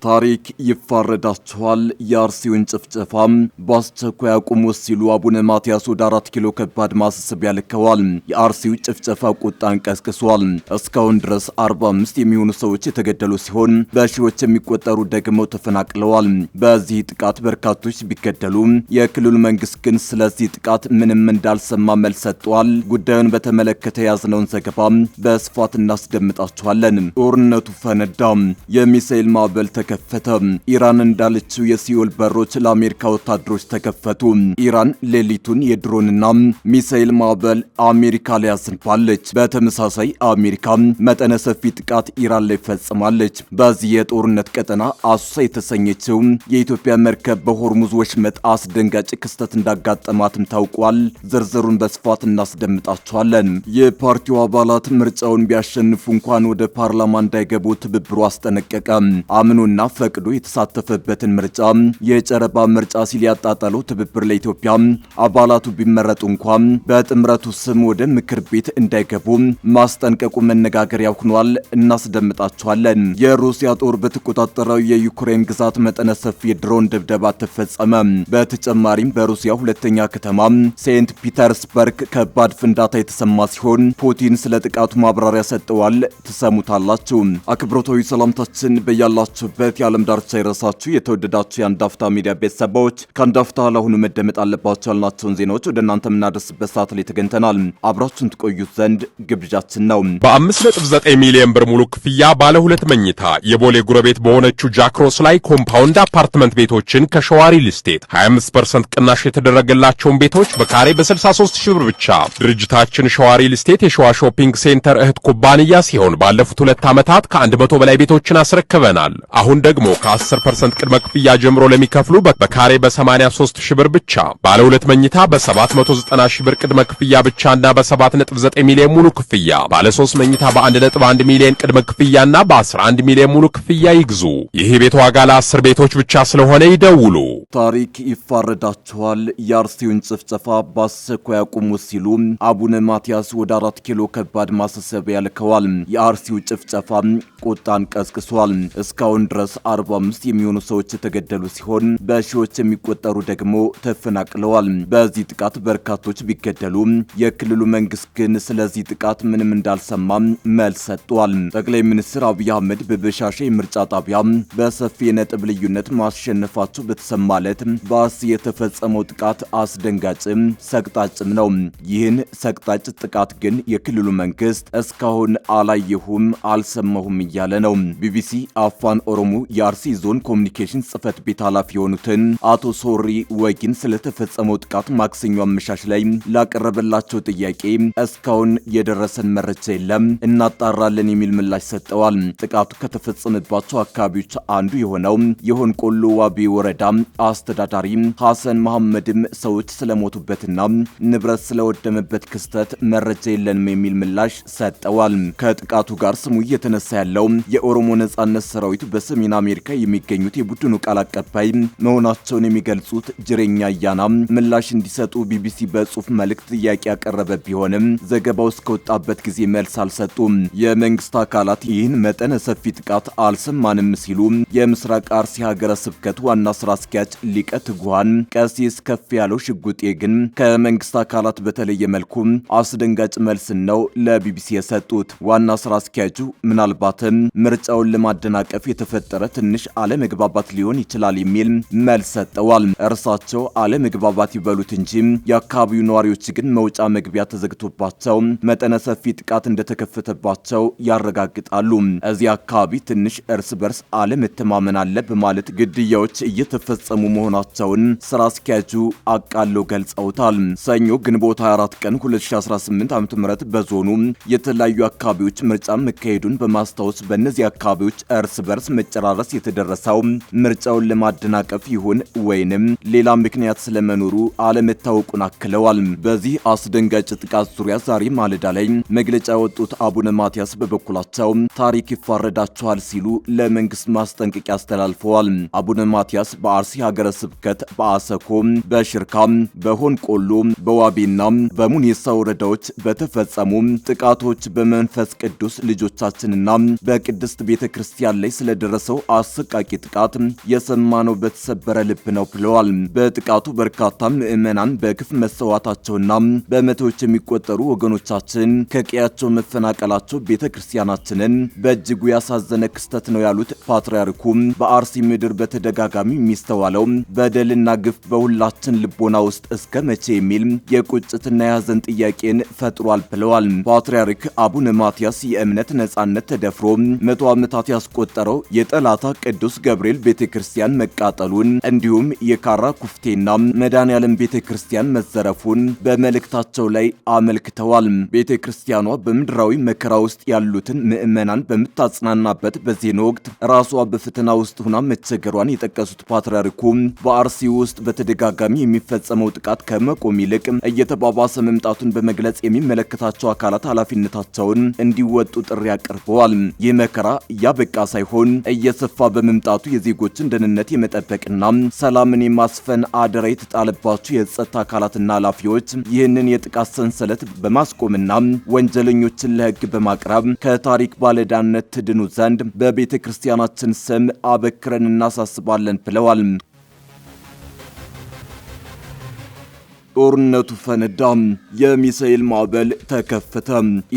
ታሪክ ይፋረዳቸዋል። የአርሲውን ጭፍጨፋም በአስቸኳይ አቁሙ ሲሉ አቡነ ማትያስ ወደ 4 ኪሎ ከባድ ማሳሰቢያ ልከዋል። የአርሲው ጭፍጨፋ ቁጣን ቀስቅሷል። እስካሁን ድረስ 45 የሚሆኑ ሰዎች የተገደሉ ሲሆን በሺዎች የሚቆጠሩ ደግሞ ተፈናቅለዋል። በዚህ ጥቃት በርካቶች ቢገደሉ የክልሉ መንግስት ግን ስለዚህ ጥቃት ምንም እንዳልሰማ መልስ ሰጥቷል። ጉዳዩን በተመለከተ ያዝነውን ዘገባ በስፋት እናስደምጣችኋለን። ጦርነቱ ፈነዳ። የሚሳኤል ማዕበል ተከፈተ። ኢራን እንዳለችው የሲኦል በሮች ለአሜሪካ ወታደሮች ተከፈቱ። ኢራን ሌሊቱን የድሮንና ሚሳኤል ማዕበል አሜሪካ ላይ አስንፋለች። በተመሳሳይ አሜሪካ መጠነ ሰፊ ጥቃት ኢራን ላይ ፈጽማለች። በዚህ የጦርነት ቀጠና አሱሳ የተሰኘችው የኢትዮጵያ መርከብ በሆርሙዝ ወሽመጥ አስደንጋጭ ክስተት እንዳጋጠማትም ታውቋል። ዝርዝሩን በስፋት እናስደምጣቸዋለን። የፓርቲው አባላት ምርጫውን ቢያሸንፉ እንኳን ወደ ፓርላማ እንዳይገቡ ትብብሩ አስጠነቀቀ። አምኖና ፈቅዶ የተሳተፈበትን ምርጫ የጨረባ ምርጫ ሲል ያጣጣለው ትብብር ለኢትዮጵያ አባላቱ ቢመረጡ እንኳን በጥምረቱ ስም ወደ ምክር ቤት እንዳይገቡ ማስጠንቀቁ መነጋገሪያ ሆኗል። እናስደምጣቸዋለን። የሩሲያ ጦር በተቆጣጠረው የዩክሬን ግዛት መጠነ ሰፊ የድሮን ድብደባ ተፈጸመ። በተጨማሪም በሩሲያ ሁለተኛ ከተማ ሴንት ፒተርስበርግ ከባድ ፍንዳታ የተሰማ ሲሆን ፑቲን ስለ ጥቃቱ ማብራሪያ ሰጥተዋል። ትሰሙታላችሁ። አክብሮታዊ ሰላምታችን በያላችሁበት የዓለም ዳርቻ ይድረሳችሁ። የተወደዳችሁ የአንዳፍታ ሚዲያ ቤተሰቦች ከአንዳፍታ ለአሁኑ መደመጥ አለባቸው ያልናቸውን ዜናዎች ወደ እናንተ የምናደርስበት ሰዓት ላይ ተገኝተናል። አብራችሁን ትቆዩት ዘንድ ግብዣችን ነው። በ5.9 ሚሊዮን ብር ሙሉ ክፍያ ባለ 2 መኝታ የቦሌ ጎረቤት በሆነችው ጃክሮስ ላይ ኮምፓውንድ አፓርትመንት ቤቶችን ከሸዋሪ ሊስቴት 25% ቅናሽ የተደረገላቸውን ቤቶች በካሬ በ63000 ብር ብቻ። ድርጅታችን ሸዋሪ ሊስቴት የሸዋ ሾፒንግ ሴንተር እህት ኩባንያ ሲሆን ባለፉት 2 ዓመታት ከ100 በላይ ቤቶችን አስረክበናል። አሁን ደግሞ ከ10% ቅድመ ክፍያ ጀምሮ ለሚከፍሉ በካሬ በ83000 ብር ብቻ ባለ 2 መኝታ በ790000 ብር ቅድመ ክፍያ ብቻና በ7.9 ሚሊዮን ሙሉ ክፍያ ባለ 3 መኝታ በ1.1 ሚሊዮን ቅድመ ክፍያና በ11 ሚሊዮን ሙሉ ክፍያ ይግዙ። ይህ ቤት ዋጋ ለ10 ቤቶች ብቻ ስለሆነ ይደውሉ። ታሪክ ይፋረዳቸዋል። የአርሲውን ጭፍጨፋ በአስቸኳይ አቁሙ ሲሉ አቡነ ማትያስ ወደ 4 ኪሎ ከባድ ማሳሰቢያ ልከዋል። የአርሲው ጭፍጨፋ ቁጣን ቀስቅሷል። እስካሁን ድረስ 45 የሚሆኑ ሰዎች የተገደሉ ሲሆን በሺዎች የሚቆጠሩ ደግሞ ተፈናቅለዋል። በዚህ ጥቃት በርካቶች ቢገደሉ የክልሉ መንግስት ግን ስለዚህ ጥቃት ምንም እንዳልሰማ መልስ ሰጥቷል። ጠቅላይ ሚኒስትር አብይ አህመድ በበሻሻ የምርጫ ጣቢያ በሰፊ የነጥብ ልዩነት ማሸነፋቸው በተሰማለት በአርሲ የተፈጸመው ጥቃት አስደንጋጭም ሰቅጣጭም ነው። ይህን ሰቅጣጭ ጥቃት ግን የክልሉ መንግስት እስካሁን አላየሁም አልሰማሁም እያለ ነው። ቢቢሲ አፋን ኦሮሞ የአርሲ ዞን ኮሚኒኬሽን ጽህፈት ቤት ኃላፊ የሆኑትን አቶ ሶሪ ወጊን ስለተፈጸመው ጥቃት ማክሰኞ አመሻሽ ላይ ላቀረበላቸው ጥያቄ እስካሁን የደረሰን መረጃ የለም፣ እናጣራለን የሚል ምላሽ ሰጠዋል። ጥቃቱ ከተፈጸመባቸው አካባቢዎች አንዱ የሆነው የሆንቆሎ ዋቢ ወረዳ አስተዳዳሪ ሐሰን መሐመድም ሰዎች ስለሞቱበትና ንብረት ስለወደመበት ክስተት መረጃ የለንም የሚል ምላሽ ሰጠዋል። ከጥቃቱ ጋር ስሙ እየተነሳ ያለው የኦሮሞ ነጻነት ሰራዊት በሰሜን አሜሪካ የሚገኙት የቡድኑ ቃል አቀባይ መሆናቸውን የሚገልጹት ጅሬኛ አያና ምላሽ እንዲሰጡ ቢቢሲ በጽሁፍ መልእክት ጥያቄ ያቀረበ ቢሆንም ዘገባው እስከወጣበት ጊዜ መልስ አልሰጡም። የመንግስት አካላት ይህን መጠነ ሰፊ ጥቃት አልሰማንም ሲሉ የምስራቅ አርሲ ሀገረ ስብከት ዋና ስራ አስኪያጅ ሊቀ ትጉሃን ቀሲስ ከፍ ያለው ሽጉጤ ግን ከመንግስት አካላት በተለየ መልኩ አስደንጋጭ መልስ ነው ለቢቢሲ የሰጡት። ዋና ስራ አስኪያጁ ምናልባትም ምርጫውን ለማደናቀፍ የተፈጠረ ትንሽ አለመግባባት ሊሆን ይችላል የሚል መልስ ሰጠዋል። እርሳቸው አለመግባባት ይበሉት እንጂ የአካባቢው ነዋሪዎች ግን መውጫ መግቢያ ተዘግቶባቸው መጠነ ሰፊ ጥቃት እንደተከፈተባቸው ያረጋግጣሉ። እዚህ አካባቢ ትንሽ እርስ በርስ አለመተማመን አለ በማለት ግድያዎች እየተፈጸሙ መሆናቸውን ስራ አስኪያጁ አቃለው ገልጸውታል። ሰኞ ግንቦት 24 ቀን 2018 ዓ.ም በዞኑ የተለያዩ አካባቢዎች ምርጫ መካሄዱን በማስታወስ በእነዚህ አካባቢዎች እርስ በርስ መጨራረስ የተደረሰው ምርጫውን ለማደናቀፍ ይሁን ወይንም ሌላ ምክንያት ስለመኖሩ አለመታወቁን አክለዋል። በዚህ አስደንጋጭ ጥቃት ዙሪያ ዛሬ ማለዳ ላይ መግለጫ ያወጡት አቡነ ማትያስ በበኩላቸው ታሪክ ይፋረዳቸዋል ሲሉ ለመንግስት ማስጠንቀቂያ አስተላልፈዋል። አቡነ ማትያስ በአርሲ ሀገረ ስብከት በአሰኮ፣ በሽርካ፣ በሆንቆሎ፣ በዋቤና በሙኒሳ ወረዳዎች በተፈጸሙ ጥቃቶች በመንፈስ ቅዱስ ልጆቻችንና በቅድስት ቤተክርስቲያን ላይ ስለደረሰ በደረሰው አሰቃቂ ጥቃት የሰማነው በተሰበረ ልብ ነው ብለዋል። በጥቃቱ በርካታ ምዕመናን በግፍ መሰዋታቸውና በመቶዎች የሚቆጠሩ ወገኖቻችን ከቀያቸው መፈናቀላቸው ቤተክርስቲያናችንን በእጅጉ ያሳዘነ ክስተት ነው ያሉት ፓትርያርኩ በአርሲ ምድር በተደጋጋሚ የሚስተዋለው በደልና ግፍ በሁላችን ልቦና ውስጥ እስከ መቼ የሚል የቁጭትና የሐዘን ጥያቄን ፈጥሯል ብለዋል። ፓትርያርክ አቡነ ማትያስ የእምነት ነጻነት ተደፍሮ 100 ዓመታት ያስቆጠረው የጠላታ ቅዱስ ገብርኤል ቤተክርስቲያን መቃጠሉን እንዲሁም የካራ ኩፍቴና መድኃኔዓለም ቤተክርስቲያን መዘረፉን በመልእክታቸው ላይ አመልክተዋል። ቤተክርስቲያኗ በምድራዊ መከራ ውስጥ ያሉትን ምዕመናን በምታጽናናበት በዚህ ወቅት ራሷ በፈተና ውስጥ ሆና መቸገሯን የጠቀሱት ፓትርያርኩ በአርሲ ውስጥ በተደጋጋሚ የሚፈጸመው ጥቃት ከመቆም ይልቅ እየተባባሰ መምጣቱን በመግለጽ የሚመለከታቸው አካላት ኃላፊነታቸውን እንዲወጡ ጥሪ አቅርበዋል። ይህ መከራ እያበቃ ሳይሆን እየሰፋ በመምጣቱ የዜጎችን ደህንነት የመጠበቅና ሰላምን የማስፈን አደራ የተጣለባቸው የጸጥታ አካላትና ኃላፊዎች ይህንን የጥቃት ሰንሰለት በማስቆምና ወንጀለኞችን ለሕግ በማቅረብ ከታሪክ ባለዕዳነት ትድኑ ዘንድ በቤተክርስቲያናችን ስም አበክረን እናሳስባለን ብለዋል። ጦርነቱ ፈነዳ። የሚሳኤል ማዕበል ተከፈተ።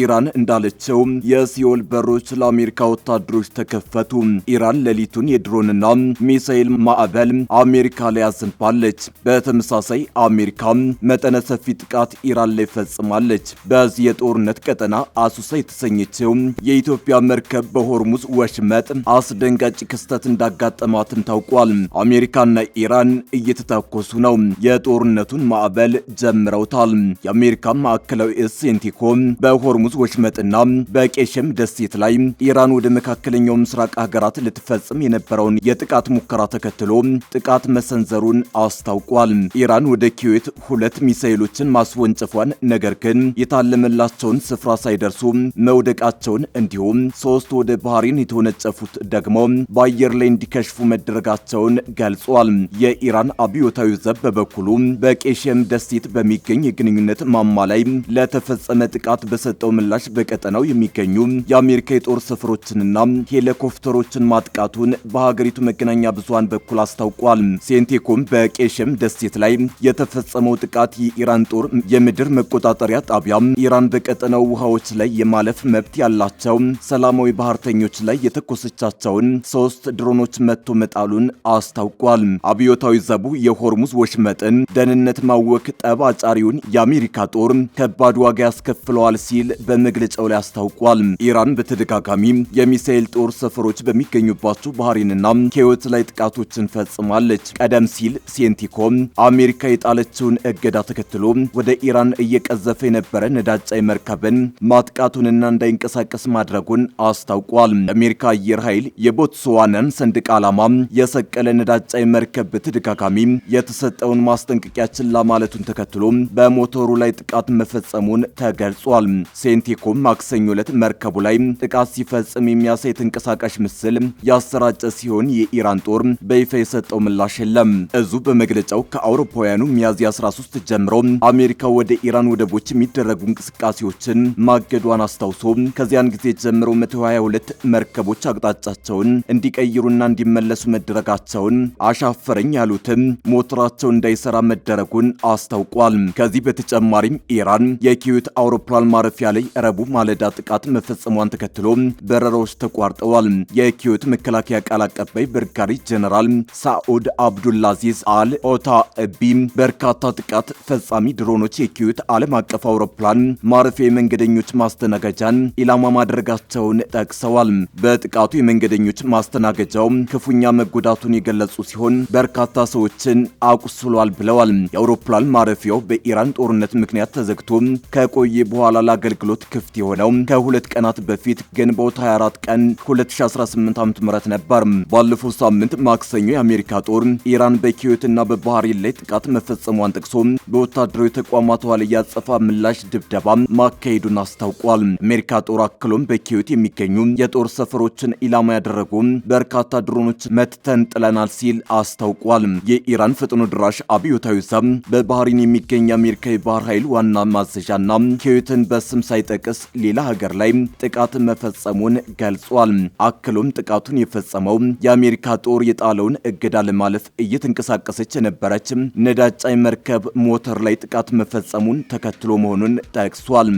ኢራን እንዳለችው የሲኦል በሮች ለአሜሪካ ወታደሮች ተከፈቱ። ኢራን ሌሊቱን የድሮንና ሚሳኤል ማዕበል አሜሪካ ላይ አዝንባለች። በተመሳሳይ አሜሪካ መጠነ ሰፊ ጥቃት ኢራን ላይ ፈጽማለች። በዚህ የጦርነት ቀጠና አሱሳ የተሰኘችው የኢትዮጵያ መርከብ በሆርሙዝ ወሽመጥ አስደንጋጭ ክስተት እንዳጋጠማትም ታውቋል። አሜሪካና ኢራን እየተታኮሱ ነው። የጦርነቱን ማዕበል ጀምረውታል። የአሜሪካ ማዕከላዊ እዝ ሴንቲኮም በሆርሙዝ ወሽመጥና በቄሸም ደሴት ላይ ኢራን ወደ መካከለኛው ምስራቅ ሀገራት ልትፈጽም የነበረውን የጥቃት ሙከራ ተከትሎ ጥቃት መሰንዘሩን አስታውቋል። ኢራን ወደ ኩዌት 2 ሚሳኤሎችን ማስወንጨፏን፣ ነገር ግን የታለመላቸውን ስፍራ ሳይደርሱ መውደቃቸውን እንዲሁም 3 ወደ ባህሬን የተወነጨፉት ደግሞ በአየር ላይ እንዲከሽፉ መደረጋቸውን ገልጿል። የኢራን አብዮታዊ ዘብ በበኩሉ በቄሸም ደሴት በሚገኝ የግንኙነት ማማ ላይ ለተፈጸመ ጥቃት በሰጠው ምላሽ በቀጠናው የሚገኙ የአሜሪካ የጦር ሰፈሮችንና ሄሊኮፕተሮችን ማጥቃቱን በሀገሪቱ መገናኛ ብዙሃን በኩል አስታውቋል። ሴንቴኮም በቄሸም ደሴት ላይ የተፈጸመው ጥቃት የኢራን ጦር የምድር መቆጣጠሪያ ጣቢያ ኢራን በቀጠናው ውሃዎች ላይ የማለፍ መብት ያላቸው ሰላማዊ ባህርተኞች ላይ የተኮሰቻቸውን 3 ድሮኖች መጥቶ መጣሉን አስታውቋል። አብዮታዊ ዘቡ የሆርሙዝ ወሽመጥን ደህንነት ማወክ ጠባጫሪውን የአሜሪካ ጦር ከባድ ዋጋ ያስከፍለዋል ሲል በመግለጫው ላይ አስታውቋል። ኢራን በተደጋጋሚ የሚሳኤል ጦር ሰፈሮች በሚገኙባቸው ባህሬንና ኩዌት ላይ ጥቃቶችን ፈጽማለች። ቀደም ሲል ሴንቲኮም አሜሪካ የጣለችውን እገዳ ተከትሎ ወደ ኢራን እየቀዘፈ የነበረ ነዳጅ ጫኝ መርከብን ማጥቃቱንና እንዳይንቀሳቀስ ማድረጉን አስታውቋል። የአሜሪካ አየር ኃይል የቦትስዋናን ሰንደቅ ዓላማ የሰቀለ ነዳጅ ጫኝ መርከብ በተደጋጋሚ የተሰጠውን ማስጠንቀቂያ ችላ ማለቱን ተከትሎ በሞተሩ ላይ ጥቃት መፈጸሙን ተገልጿል። ሴንቲኮም ማክሰኞ ዕለት መርከቡ ላይ ጥቃት ሲፈጽም የሚያሳይ ተንቀሳቃሽ ምስል ያሰራጨ ሲሆን የኢራን ጦር በይፋ የሰጠው ምላሽ የለም። እዙ በመግለጫው ከአውሮፓውያኑ ሚያዝያ 13 ጀምሮ አሜሪካ ወደ ኢራን ወደቦች የሚደረጉ እንቅስቃሴዎችን ማገዷን አስታውሶ ከዚያን ጊዜ ጀምሮ 122 መርከቦች አቅጣጫቸውን እንዲቀይሩና እንዲመለሱ መደረጋቸውን አሻፈረኝ ያሉትም ሞተራቸው እንዳይሰራ መደረጉን አስታውቋል። ከዚህ በተጨማሪም ኢራን የኩዌት አውሮፕላን ማረፊያ ላይ ረቡዕ ማለዳ ጥቃት መፈጸሟን ተከትሎ በረራዎች ተቋርጠዋል። የኩዌት መከላከያ ቃል አቀባይ ብርጋዴር ጀነራል ሳዑድ አብዱልአዚዝ አል ኦታኢቢ በርካታ ጥቃት ፈጻሚ ድሮኖች የኩዌት ዓለም አቀፍ አውሮፕላን ማረፊያ የመንገደኞች ማስተናገጃን ኢላማ ማድረጋቸውን ጠቅሰዋል። በጥቃቱ የመንገደኞች ማስተናገጃው ክፉኛ መጎዳቱን የገለጹ ሲሆን በርካታ ሰዎችን አቁስሏል ብለዋል። የአውሮፕላን ማረፊያው በኢራን ጦርነት ምክንያት ተዘግቶ ከቆየ በኋላ ለአገልግሎት ክፍት የሆነው ከ2 ቀናት በፊት ግንቦት 24 ቀን 2018 ዓ.ም ነበር። ባለፈው ሳምንት ማክሰኞ የአሜሪካ ጦር ኢራን በኩዌትና በባህሬን ላይ ጥቃት መፈጸሟን ጠቅሶ በወታደራዊ ተቋማት ላይ ያጸፋ ምላሽ ድብደባ ማካሄዱን አስታውቋል። አሜሪካ ጦር አክሎም በኩዌት የሚገኙ የጦር ሰፈሮችን ኢላማ ያደረጉ በርካታ ድሮኖች መትተን ጥለናል ሲል አስታውቋል። የኢራን ፈጥኖ ድራሽ አብዮታዊ ዘብ በባህር ባህሪን የሚገኝ የአሜሪካ የባህር ኃይል ዋና ማዘዣና ኩዌትን በስም ሳይጠቅስ ሌላ ሀገር ላይ ጥቃት መፈጸሙን ገልጿል። አክሎም ጥቃቱን የፈጸመው የአሜሪካ ጦር የጣለውን እገዳ ለማለፍ እየተንቀሳቀሰች የነበረች ነዳጅ ጫኝ መርከብ ሞተር ላይ ጥቃት መፈጸሙን ተከትሎ መሆኑን ጠቅሷል።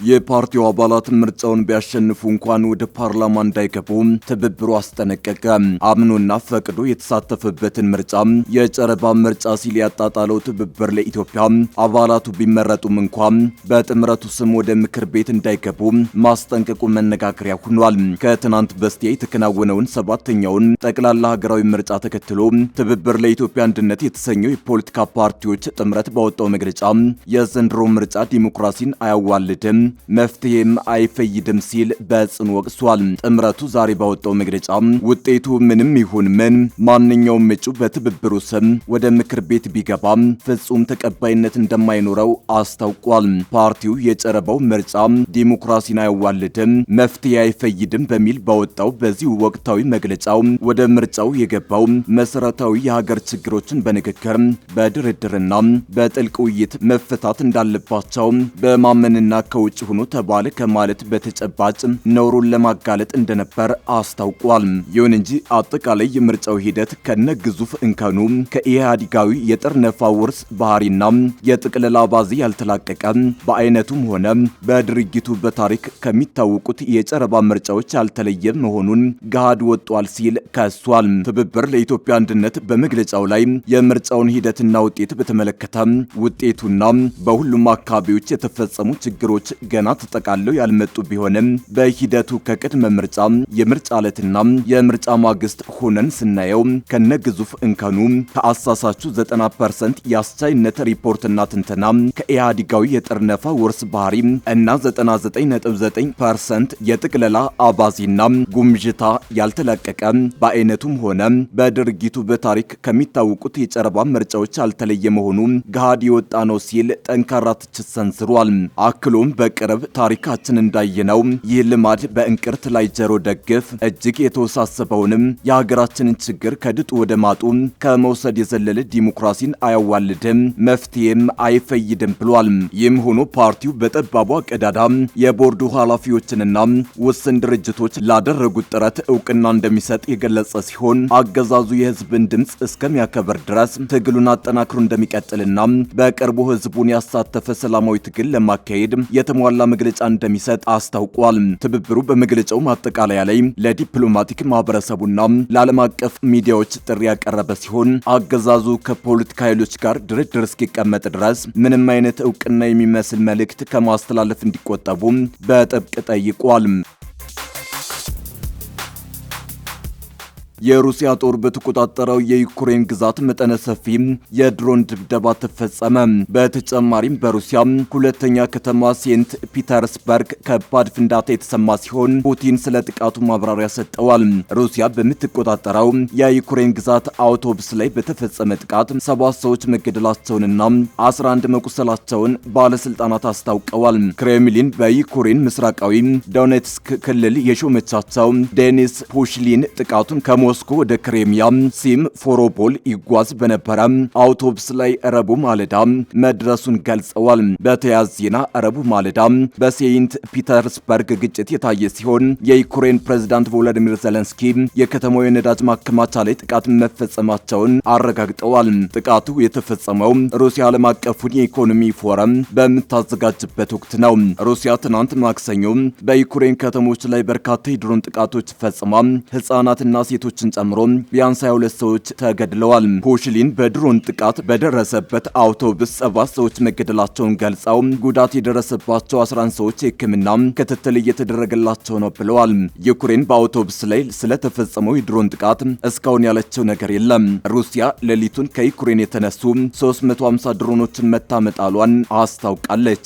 የፓርቲው አባላት ምርጫውን ቢያሸንፉ እንኳን ወደ ፓርላማ እንዳይገቡ ትብብሩ አስጠነቀቀ። አምኖና ፈቅዶ የተሳተፈበትን ምርጫ የጨረባ ምርጫ ሲል ያጣጣለው ትብብር ለኢትዮጵያ አባላቱ ቢመረጡም እንኳን በጥምረቱ ስም ወደ ምክር ቤት እንዳይገቡ ማስጠንቀቁ መነጋገሪያ ሆኗል። ከትናንት በስቲያ የተከናወነውን 7ኛውን ጠቅላላ ሀገራዊ ምርጫ ተከትሎ ትብብር ለኢትዮጵያ አንድነት የተሰኘው የፖለቲካ ፓርቲዎች ጥምረት ባወጣው መግለጫ የዘንድሮ ምርጫ ዲሞክራሲን አያዋልድም መፍትሄም አይፈይድም ሲል በጽኑ ወቅሷል። ጥምረቱ ዛሬ ባወጣው መግለጫ ውጤቱ ምንም ይሁን ምን ማንኛውም እጩ በትብብሩ ስም ወደ ምክር ቤት ቢገባ ፍጹም ተቀባይነት እንደማይኖረው አስታውቋል። ፓርቲው የጨረባው ምርጫ ዲሞክራሲን አያዋልድም መፍትሄ አይፈይድም በሚል ባወጣው በዚህ ወቅታዊ መግለጫው ወደ ምርጫው የገባው መሰረታዊ የሀገር ችግሮችን በንግግር በድርድርና በጥልቅ ውይይት መፈታት እንዳለባቸው በማመንና ከውጭ ሆኖ ተባለ ከማለት በተጨባጭ ነውሩን ለማጋለጥ እንደነበር አስታውቋል። ይሁን እንጂ አጠቃላይ የምርጫው ሂደት ከነ ግዙፍ እንከኑ ከኢህአዲጋዊ የጠርነፋ ውርስ ባህሪና የጥቅልል አባዜ ያልተላቀቀ በአይነቱም ሆነ በድርጊቱ በታሪክ ከሚታወቁት የጨረባ ምርጫዎች ያልተለየ መሆኑን ገሃድ ወጥቷል ሲል ከሷል። ትብብር ለኢትዮጵያ አንድነት በመግለጫው ላይ የምርጫውን ሂደትና ውጤት በተመለከተ ውጤቱና በሁሉም አካባቢዎች የተፈጸሙ ችግሮች ገና ተጠቃለው ያልመጡ ቢሆንም በሂደቱ ከቅድመ ምርጫ የምርጫ ዕለትና የምርጫ ማግስት ሆነን ስናየው ከነግዙፍ እንከኑ ከአሳሳቹ 90% የአስቻይነት ሪፖርትና ትንተና ከኢህአዲጋዊ የጠርነፋ ውርስ ባህሪ እና 99.9% የጥቅለላ አባዚና ጉምጅታ ያልተለቀቀ በአይነቱም ሆነ በድርጊቱ በታሪክ ከሚታወቁት የጨረባ ምርጫዎች ያልተለየ መሆኑ ገሃድ የወጣ ነው ሲል ጠንካራ ትችት ሰንዝሯል። አክሎም በቅርብ ታሪካችን እንዳየነው ይህ ልማድ በእንቅርት ላይ ጆሮ ደግፍ እጅግ የተወሳሰበውንም የሀገራችንን ችግር ከድጡ ወደ ማጡ ከመውሰድ የዘለለ ዲሞክራሲን አያዋልድም መፍትሄም አይፈይድም ብሏል። ይህም ሆኖ ፓርቲው በጠባቧ ቀዳዳ የቦርዱ ኃላፊዎችንና ውስን ድርጅቶች ላደረጉት ጥረት እውቅና እንደሚሰጥ የገለጸ ሲሆን አገዛዙ የህዝብን ድምፅ እስከሚያከብር ድረስ ትግሉን አጠናክሮ እንደሚቀጥልና በቅርቡ ህዝቡን ያሳተፈ ሰላማዊ ትግል ለማካሄድ የተሟላ መግለጫ እንደሚሰጥ አስታውቋል። ትብብሩ በመግለጫው ማጠቃለያ ላይ ለዲፕሎማቲክ ማህበረሰቡና ለዓለም አቀፍ ሚዲያዎች ጥሪ ያቀረበ ሲሆን አገዛዙ ከፖለቲካ ኃይሎች ጋር ድርድር እስኪቀመጥ ድረስ ምንም አይነት እውቅና የሚመስል መልእክት ከማስተላለፍ እንዲቆጠቡ በጥብቅ ጠይቋል። የሩሲያ ጦር በተቆጣጠረው የዩክሬን ግዛት መጠነ ሰፊ የድሮን ድብደባ ተፈጸመ። በተጨማሪም በሩሲያ ሁለተኛ ከተማ ሴንት ፒተርስበርግ ከባድ ፍንዳታ የተሰማ ሲሆን ፑቲን ስለ ጥቃቱ ማብራሪያ ሰጥተዋል። ሩሲያ በምትቆጣጠረው የዩክሬን ግዛት አውቶቡስ ላይ በተፈጸመ ጥቃት 7 ሰዎች መገደላቸውንና 11 መቁሰላቸውን ባለስልጣናት አስታውቀዋል። ክሬምሊን በዩክሬን ምስራቃዊ ዶኔትስክ ክልል የሾመቻቸው ዴኒስ ፑሽሊን ጥቃቱን ሞስኮ ወደ ክሬሚያ ሲምፌሮፖል ይጓዝ በነበረ አውቶቡስ ላይ ረቡዕ ማለዳ መድረሱን ገልጸዋል። በተያያዘ ዜና ረቡዕ ማለዳ በሴንት ፒተርስበርግ ግጭት የታየ ሲሆን የዩክሬን ፕሬዝዳንት ቮሎዲሚር ዜሌንስኪ የከተማው የነዳጅ ማከማቻ ላይ ጥቃት መፈጸማቸውን አረጋግጠዋል። ጥቃቱ የተፈጸመው ሩሲያ ዓለም አቀፉን የኢኮኖሚ ፎረም በምታዘጋጅበት ወቅት ነው። ሩሲያ ትናንት ማክሰኞ በዩክሬን ከተሞች ላይ በርካታ የድሮን ጥቃቶች ፈጽማ ህጻናትና ሴቶችን ጨምሮ ቢያንስ 22 ሰዎች ተገድለዋል። ፑሽሊን በድሮን ጥቃት በደረሰበት አውቶቡስ 7 ሰዎች መገደላቸውን ገልጸው ጉዳት የደረሰባቸው 11 ሰዎች የሕክምና ክትትል እየተደረገላቸው ነው ብለዋል። ዩክሬን በአውቶቡስ ላይ ስለተፈጸመው የድሮን ጥቃት እስካሁን ያለችው ነገር የለም። ሩሲያ ሌሊቱን ከዩክሬን የተነሱ 350 ድሮኖችን መታመጣሏን አስታውቃለች።